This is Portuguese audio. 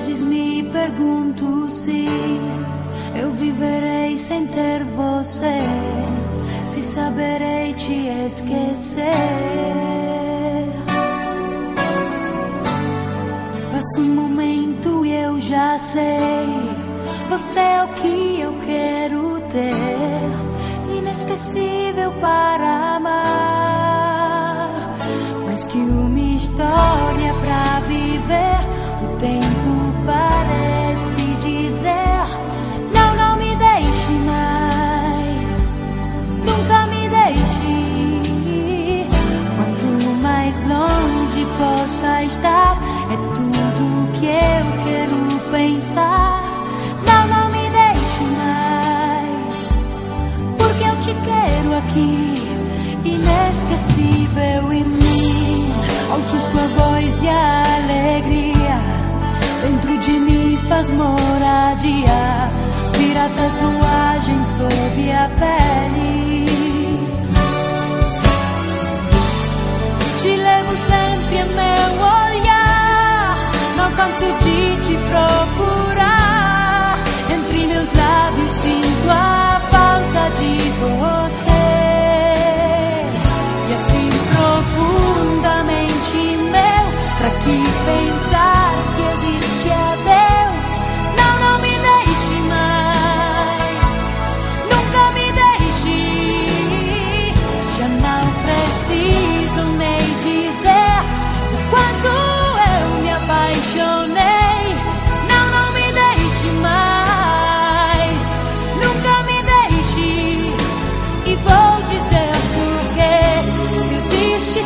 vezes me pergunto se eu viverei sem ter você, se saberei te esquecer. Passa um momento e eu já sei, você é o que eu quero ter, inesquecível para amar, mais que uma história pra viver. O tempo parece dizer: não, não me deixe mais, nunca me deixe. Quanto mais longe possa estar, é tudo que eu quero pensar. Não, não me deixe mais, porque eu te quero aqui, inesquecível em mim. Ouço sua voz e a alegria dentro de mim faz moradia, vira tatuagem sob a pele. Te levo sempre em meu olhar, não canso de te procurar. Entre meus lábios sinto a falta de você, e assim profundamente meu, pra que pensar que existe a Deus? Não, não me deixe mais, nunca me deixe. Já não preciso nem dizer o quanto eu me apaixonei. Não, não me deixe mais, nunca me deixe. E vou dizer porquê, se existe